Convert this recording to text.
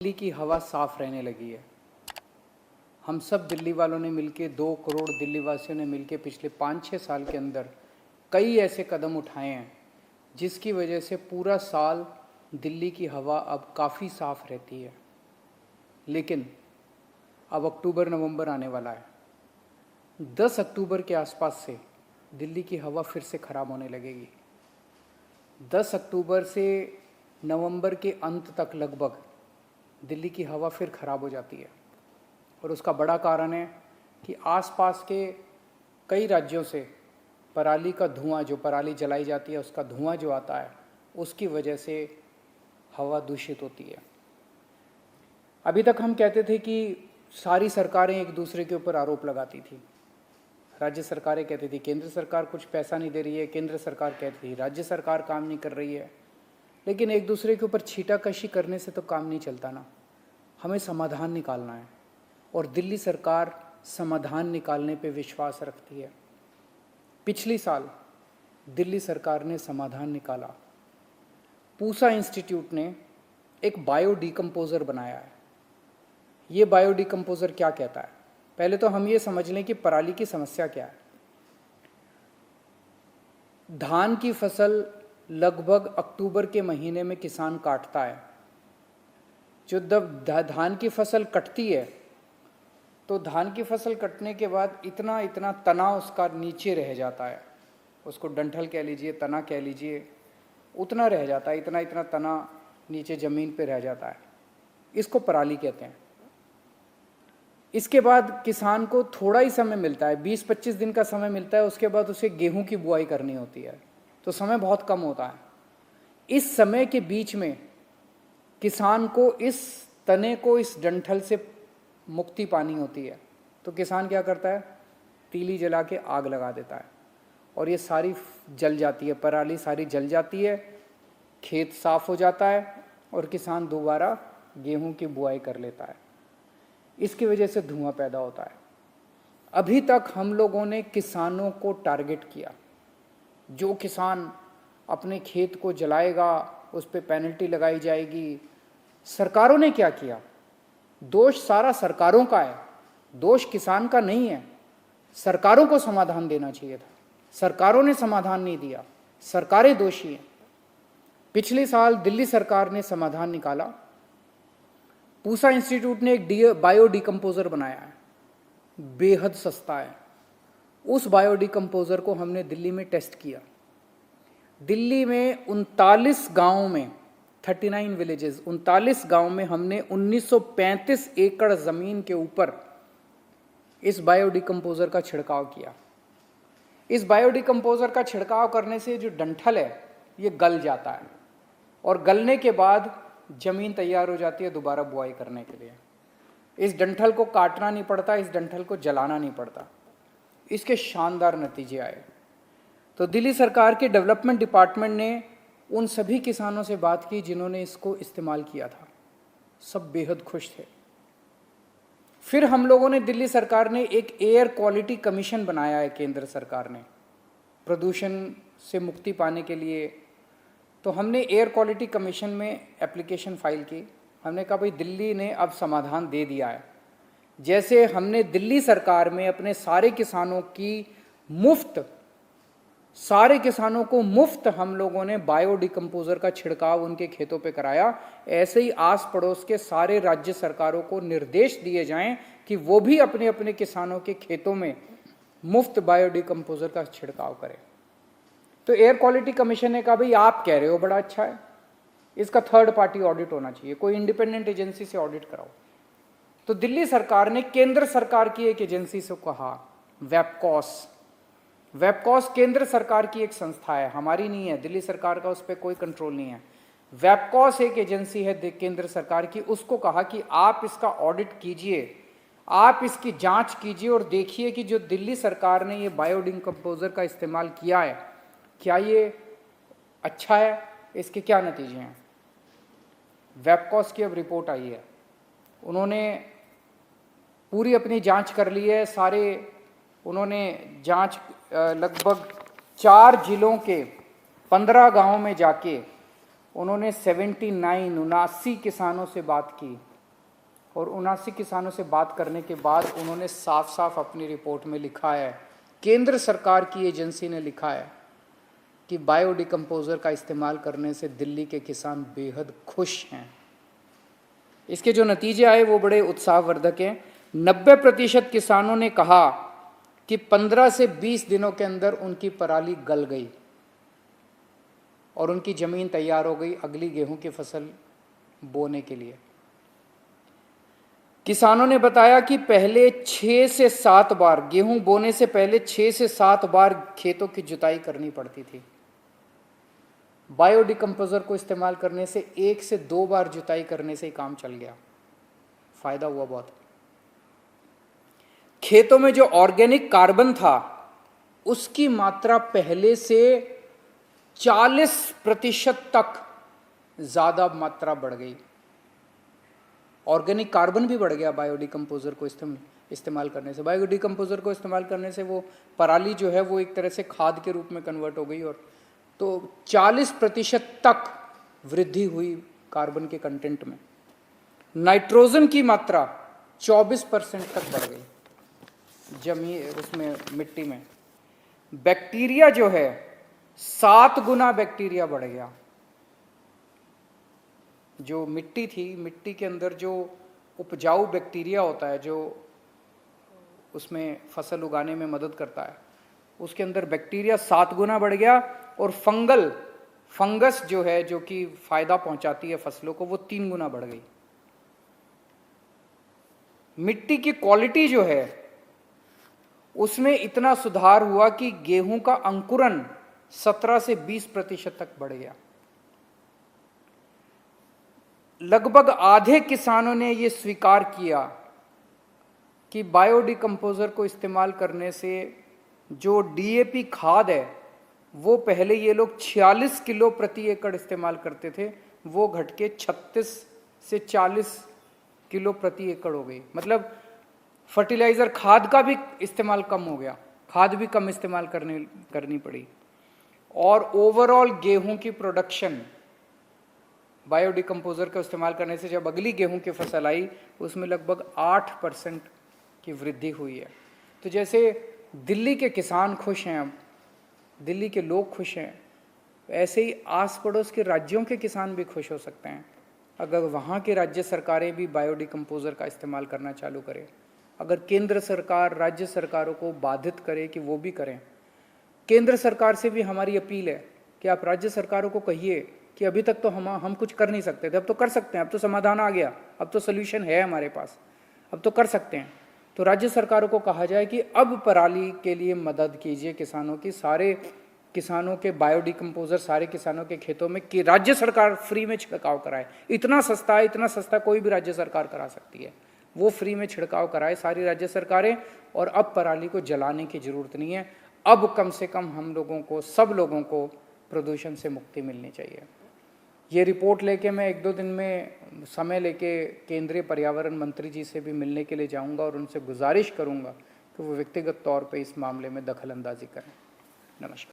दिल्ली की हवा साफ रहने लगी है। हम सब दिल्ली वालों ने मिलके 2 करोड़ दिल्ली वासियों ने मिलके पिछले 5-6 साल के अंदर कई ऐसे कदम उठाए हैं जिसकी वजह से पूरा साल दिल्ली की हवा अब काफ़ी साफ रहती है। लेकिन अब अक्टूबर नवंबर आने वाला है। 10 अक्टूबर के आसपास से दिल्ली की हवा फिर से ख़राब होने लगेगी। 10 अक्टूबर से नवंबर के अंत तक लगभग दिल्ली की हवा फिर ख़राब हो जाती है और उसका बड़ा कारण है कि आसपास के कई राज्यों से पराली का धुआं, जो पराली जलाई जाती है उसका धुआं जो आता है, उसकी वजह से हवा दूषित होती है। अभी तक हम कहते थे कि सारी सरकारें एक दूसरे के ऊपर आरोप लगाती थी। राज्य सरकारें कहती थी केंद्र सरकार कुछ पैसा नहीं दे रही है, केंद्र सरकार कहती थी राज्य सरकार काम नहीं कर रही है। लेकिन एक दूसरे के ऊपर छीटाकशी करने से तो काम नहीं चलता ना, हमें समाधान निकालना है और दिल्ली सरकार समाधान निकालने पे विश्वास रखती है। पिछली साल दिल्ली सरकार ने समाधान निकाला। पूसा इंस्टीट्यूट ने एक बायो डिकम्पोज़र बनाया है। ये बायो डिकम्पोज़र क्या कहता है? पहले तो हम ये समझ लें कि पराली की समस्या क्या है। धान की फसल लगभग अक्टूबर के महीने में किसान काटता है। जो जब धान की फसल कटती है तो धान की फसल कटने के बाद इतना इतना तना उसका नीचे रह जाता है, उसको डंठल कह लीजिए, तना कह लीजिए, उतना रह जाता है, इतना इतना तना नीचे ज़मीन पे रह जाता है। इसको पराली कहते हैं। इसके बाद किसान को थोड़ा ही समय मिलता है, 20-25 दिन का समय मिलता है। उसके बाद उसे गेहूं की बुआई करनी होती है, तो समय बहुत कम होता है। इस समय के बीच में किसान को इस तने को, इस डंठल से मुक्ति पानी होती है। तो किसान क्या करता है? तीली जला के आग लगा देता है और ये सारी जल जाती है, पराली सारी जल जाती है, खेत साफ हो जाता है और किसान दोबारा गेहूं की बुआई कर लेता है। इसकी वजह से धुआं पैदा होता है। अभी तक हम लोगों ने किसानों को टारगेट किया। जो किसान अपने खेत को जलाएगा उस पर पेनल्टी लगाई जाएगी। सरकारों ने क्या किया? दोष सारा सरकारों का है, दोष किसान का नहीं है। सरकारों को समाधान देना चाहिए था, सरकारों ने समाधान नहीं दिया, सरकारें दोषी हैं। पिछले साल दिल्ली सरकार ने समाधान निकाला। पूसा इंस्टीट्यूट ने एक बायो डिकम्पोज़र बनाया है, बेहद सस्ता है। उस बायो डिकम्पोज़र को हमने दिल्ली में टेस्ट किया। दिल्ली में 39 गांवों में 39 विलेजेस, 39 गांव में हमने 1935 एकड़ ज़मीन के ऊपर इस बायो डिकम्पोज़र का छिड़काव किया। इस बायो डिकम्पोज़र का छिड़काव करने से जो डंठल है ये गल जाता है और गलने के बाद ज़मीन तैयार हो जाती है दोबारा बुआई करने के लिए। इस डंठल को काटना नहीं पड़ता, इस डंठल को जलाना नहीं पड़ता। इसके शानदार नतीजे आए। तो दिल्ली सरकार के डेवलपमेंट डिपार्टमेंट ने उन सभी किसानों से बात की जिन्होंने इसको इस्तेमाल किया था। सब बेहद खुश थे। फिर हम लोगों ने, दिल्ली सरकार ने एक एयर क्वालिटी कमीशन बनाया है केंद्र सरकार ने, प्रदूषण से मुक्ति पाने के लिए। तो हमने एयर क्वालिटी कमीशन में एप्लीकेशन फाइल की। हमने कहा भाई दिल्ली ने अब समाधान दे दिया है। जैसे हमने दिल्ली सरकार में अपने सारे किसानों को मुफ्त हम लोगों ने बायो डिकम्पोज़र का छिड़काव उनके खेतों पे कराया। ऐसे ही आस पड़ोस के सारे राज्य सरकारों को निर्देश दिए जाएं कि वो भी अपने अपने किसानों के खेतों में मुफ्त बायो डिकम्पोज़र का छिड़काव करें। तो एयर क्वालिटी कमीशन ने कहा भाई आप कह रहे हो बड़ा अच्छा है, इसका थर्ड पार्टी ऑडिट होना चाहिए, कोई इंडिपेंडेंट एजेंसी से ऑडिट कराओ। तो दिल्ली सरकार ने केंद्र सरकार की एक एजेंसी से कहा, वेबकॉस केंद्र सरकार की एक संस्था है, हमारी नहीं है, दिल्ली सरकार का उस पर कोई कंट्रोल नहीं है। वेबकॉस एक एजेंसी है केंद्र सरकार की। उसको कहा कि आप इसका ऑडिट कीजिए, आप इसकी जांच कीजिए और देखिए कि जो दिल्ली सरकार ने ये बायो डिकम्पोज़र का इस्तेमाल किया है, क्या ये अच्छा है, इसके क्या नतीजे हैं। वेबकॉस की अब रिपोर्ट आई है। उन्होंने पूरी अपनी जांच कर ली है। उन्होंने जांच लगभग 4 जिलों के 15 गांवों में जाके उन्होंने 79 किसानों से बात की और 79 किसानों से बात करने के बाद उन्होंने साफ साफ अपनी रिपोर्ट में लिखा है, केंद्र सरकार की एजेंसी ने लिखा है कि बायोडिकम्पोजर का इस्तेमाल करने से दिल्ली के किसान बेहद खुश हैं। इसके जो नतीजे आए वो बड़े उत्साहवर्धक हैं। 90% किसानों ने कहा कि 15 से 20 दिनों के अंदर उनकी पराली गल गई और उनकी ज़मीन तैयार हो गई अगली गेहूं की फसल बोने के लिए। किसानों ने बताया कि पहले 6 से 7 बार, गेहूं बोने से पहले 6 से 7 बार खेतों की जुताई करनी पड़ती थी। बायोडिकम्पोजर को इस्तेमाल करने से 1 से 2 बार जुताई करने से ही काम चल गया, फायदा हुआ बहुत। खेतों में जो ऑर्गेनिक कार्बन था उसकी मात्रा पहले से 40% तक ज्यादा मात्रा बढ़ गई। ऑर्गेनिक कार्बन भी बढ़ गया बायोडिकम्पोजर को इस्तेमाल करने से। बायोडिकम्पोजर को इस्तेमाल करने से वो पराली जो है वो एक तरह से खाद के रूप में कन्वर्ट हो गई और तो 40% तक वृद्धि हुई कार्बन के कंटेंट में। नाइट्रोजन की मात्रा 24% तक बढ़ गई जमीन उसमें मिट्टी में। बैक्टीरिया जो है 7 गुना बैक्टीरिया बढ़ गया। जो मिट्टी थी, मिट्टी के अंदर जो उपजाऊ बैक्टीरिया होता है जो उसमें फसल उगाने में मदद करता है, उसके अंदर बैक्टीरिया 7 गुना बढ़ गया। और फंगस जो है जो कि फायदा पहुंचाती है फसलों को, वो 3 गुना बढ़ गई। मिट्टी की क्वालिटी जो है उसमें इतना सुधार हुआ कि गेहूं का अंकुरन 17 से 20% तक बढ़ गया। लगभग आधे किसानों ने यह स्वीकार किया कि बायोडिकम्पोजर को इस्तेमाल करने से जो डीएपी खाद है वो पहले ये लोग 46 किलो प्रति एकड़ इस्तेमाल करते थे, वो घट के 36 से 40 किलो प्रति एकड़ हो गई। मतलब फर्टिलाइजर खाद का भी इस्तेमाल कम हो गया, खाद भी कम इस्तेमाल करनी पड़ी। और ओवरऑल गेहूं की प्रोडक्शन बायोडिकम्पोजर का इस्तेमाल करने से जब अगली गेहूं की फसल आई उसमें लगभग 8% की वृद्धि हुई है। तो जैसे दिल्ली के किसान खुश हैं, अब दिल्ली के लोग खुश हैं, ऐसे ही आस पड़ोस के राज्यों के किसान भी खुश हो सकते हैं अगर वहाँ के राज्य सरकारें भी बायोडिकम्पोजर का इस्तेमाल करना चालू करें। अगर केंद्र सरकार राज्य सरकारों को बाधित करे कि वो भी करें। केंद्र सरकार से भी हमारी अपील है कि आप राज्य सरकारों को कहिए कि अभी तक तो हम कुछ कर नहीं सकते थे, अब तो कर सकते हैं, अब तो समाधान आ गया, अब तो सोल्यूशन है हमारे पास, अब तो कर सकते हैं। तो राज्य सरकारों को कहा जाए कि अब पराली के लिए मदद कीजिए किसानों की, सारे किसानों के बायोडिकम्पोजर सारे किसानों के खेतों में कि राज्य सरकार फ्री में छिड़काव कराए। इतना सस्ता कोई भी राज्य सरकार करा सकती है, वो फ्री में छिड़काव कराए सारी राज्य सरकारें। और अब पराली को जलाने की जरूरत नहीं है, अब कम से कम हम लोगों को, सब लोगों को प्रदूषण से मुक्ति मिलनी चाहिए। ये रिपोर्ट लेके मैं 1-2 दिन में समय लेके केंद्रीय पर्यावरण मंत्री जी से भी मिलने के लिए जाऊंगा और उनसे गुजारिश करूंगा कि वो व्यक्तिगत तौर पे इस मामले में दखल अंदाजी करें। नमस्कार।